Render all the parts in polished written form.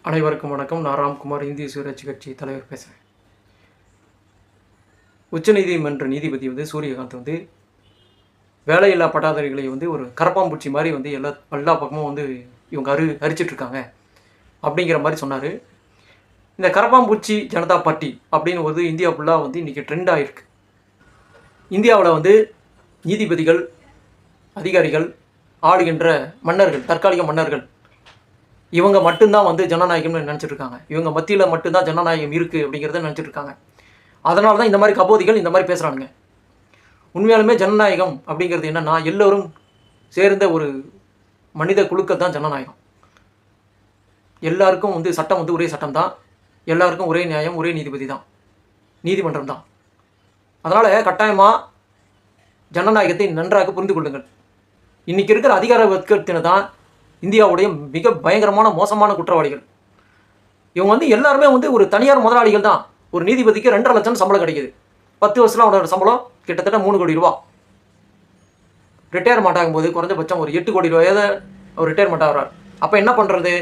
அனைவருக்கும் வணக்கம். நான் ராம்குமார், இந்திய சுயராட்சி கட்சி தலைவர் பேசுகிறேன். உச்சநீதிமன்ற நீதிபதி சூரியகாந்த் வேலையில்லா பட்டாதாரிகளை ஒரு கரப்பாம்பூச்சி மாதிரி எல்லா பக்கமும் இவங்க அரிச்சிட்ருக்காங்க அப்படிங்கிற மாதிரி சொன்னார். இந்த கரப்பாம்பூச்சி ஜனதா பார்ட்டி அப்படின்னு இந்தியா ஃபுல்லாக இன்றைக்கி ட்ரெண்ட் ஆகிருக்கு. இந்தியாவில் நீதிபதிகள், அதிகாரிகள், ஆளுகின்ற மன்னர்கள், தற்காலிக மன்னர்கள், இவங்க மட்டும்தான் ஜனநாயகம்னு நினச்சிட்ருக்காங்க. இவங்க மத்தியில் மட்டும்தான் ஜனநாயகம் இருக்குது அப்படிங்கிறத நினச்சிட்ருக்காங்க. அதனால தான் இந்த மாதிரி கபோதிகள் இந்த மாதிரி பேசுகிறானுங்க. உண்மையாலுமே ஜனநாயகம் அப்படிங்கிறது என்னென்னா, எல்லோரும் சேர்ந்த ஒரு மனித குழுக்கள் தான் ஜனநாயகம். எல்லாருக்கும் சட்டம் ஒரே சட்டம் தான், எல்லாருக்கும் ஒரே நியாயம், ஒரே நீதிபதி தான், நீதிமன்றம் தான். அதனால் கட்டாயமாக ஜனநாயகத்தை நன்றாக புரிந்து கொள்ளுங்கள். இன்றைக்கி இருக்கிற அதிகார வர்க்கத்தினை தான் இந்தியாவுடைய மிக பயங்கரமான மோசமான குற்றவாளிகள். இவங்க எல்லாருமே ஒரு தனியார் முதலாளிகள் தான். ஒரு நீதிபதிக்கு 2.5 லட்சம் சம்பளம் கிடைக்கிது. 10 வருஷத்தில் அவனோட சம்பளம் கிட்டத்தட்ட 3 கோடி ரூபா. ரிட்டையர்மெண்ட் ஆகும்போது குறைஞ்சபட்சம் ஒரு 8 கோடி ரூபாயாவது அவர் ரிட்டையர்மெண்ட் ஆகிறார். அப்போ என்ன பண்ணுறது?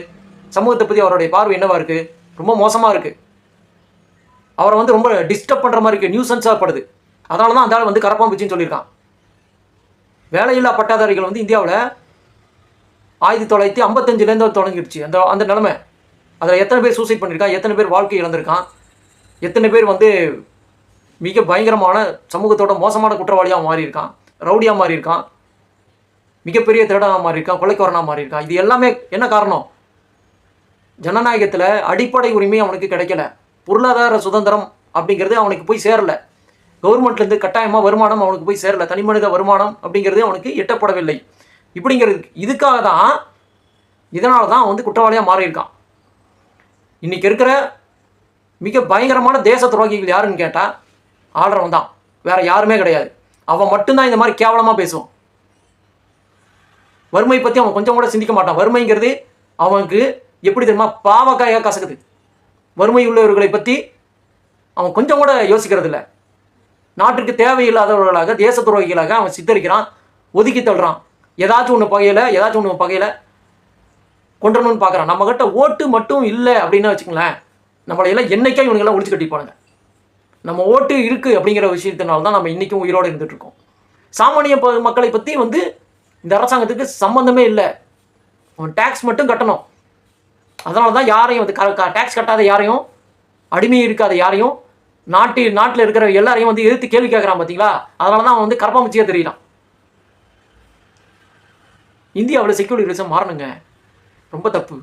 சமூகத்தை பற்றி அவருடைய பார்வை என்னவா இருக்குது? ரொம்ப மோசமாக இருக்குது. அவரை ரொம்ப டிஸ்டர்ப் பண்ணுற மாதிரி இருக்குது, நியூசன்ஸாக படுது. அதனால தான் அந்த ஆள் கரப்பாம்பூச்சின்னு சொல்லியிருக்கான். வேலையில்லா பட்டாதாரிகள் இந்தியாவில் 1955 தொடங்கிடுச்சு அந்த நிலைமை. அதில் எத்தனை பேர் சூசைட் பண்ணியிருக்கான், எத்தனை பேர் வாழ்க்கை இழந்திருக்கான், எத்தனை பேர் மிக பயங்கரமான சமூகத்தோட மோசமான குற்றவாளியாக மாறியிருக்கான், ரவுடியாக மாறியிருக்கான், மிகப்பெரிய திருடனாக மாறியிருக்கான், கொலைக்காரனாக மாறியிருக்கான். இது எல்லாமே என்ன காரணம்? ஜனநாயகத்தில் அடிப்படை உரிமை அவனுக்கு கிடைக்கல. பொருளாதார சுதந்திரம் அப்படிங்கிறது அவனுக்கு போய் சேரலை. கவர்மெண்ட்லேருந்து கட்டாயமாக வருமானம் அவனுக்கு போய் சேரலை. தனிமனித வருமானம் அப்படிங்கிறது அவனுக்கு எட்டப்படவில்லை. இப்படிங்கிறது இதுக்காக தான், இதனால தான் குற்றவாளியாக மாறியிருக்கான். இன்றைக்கி இருக்கிற மிக பயங்கரமான தேச துரோகிகள் யாருன்னு கேட்டால் ஆள்றவன் தான், வேறு யாருமே கிடையாது. அவன் மட்டும்தான் இந்த மாதிரி கேவலமாக பேசுவான். வறுமை பற்றி அவன் கொஞ்சம் கூட சிந்திக்க மாட்டான். வறுமைங்கிறது அவனுக்கு எப்படி தெரியுமா? பாவக்காயாக கசக்குது. வறுமை உள்ளவர்களை பற்றி அவன் கொஞ்சம் கூட யோசிக்கிறது இல்லை. நாட்டுக்கு தேவையில்லாதவர்களாக, தேச துரோகிகளாக அவன் சித்தரிக்கிறான், ஒதுக்கி தள்ளுறான். ஏதாச்சும் ஒன்று பகையில் கொண்டுறணும்னு பார்க்குறான். நம்மக்கிட்ட ஓட்டு மட்டும் இல்லை அப்படின்னு வச்சுக்கங்களேன், நம்மளையெல்லாம் என்னைக்கா இவனுங்கெல்லாம் ஒழிச்சு கட்டிப்பானுங்க. நம்ம ஓட்டு இருக்குது அப்படிங்கிற விஷயத்தினால தான் நம்ம இன்றைக்கும் உயிரோடு இருந்துகிட்ருக்கோம். சாமானிய மக்களை பற்றி இந்த அரசாங்கத்துக்கு சம்மந்தமே இல்லை. அவன் டேக்ஸ் மட்டும் கட்டணும். அதனால தான் யாரையும் டேக்ஸ் கட்டாத யாரையும், அடிமை இருக்காத யாரையும், நாட்டில் இருக்கிற எல்லாரையும் எதிர்த்து கேள்வி கேட்குறான். பார்த்தீங்களா? அதனால தான் அவன் கரப்பாம்பூச்சியாக தெரியலாம். இந்தியாவில் செக்யூலரிசம் மாறணுங்க. ரொம்ப தப்பு.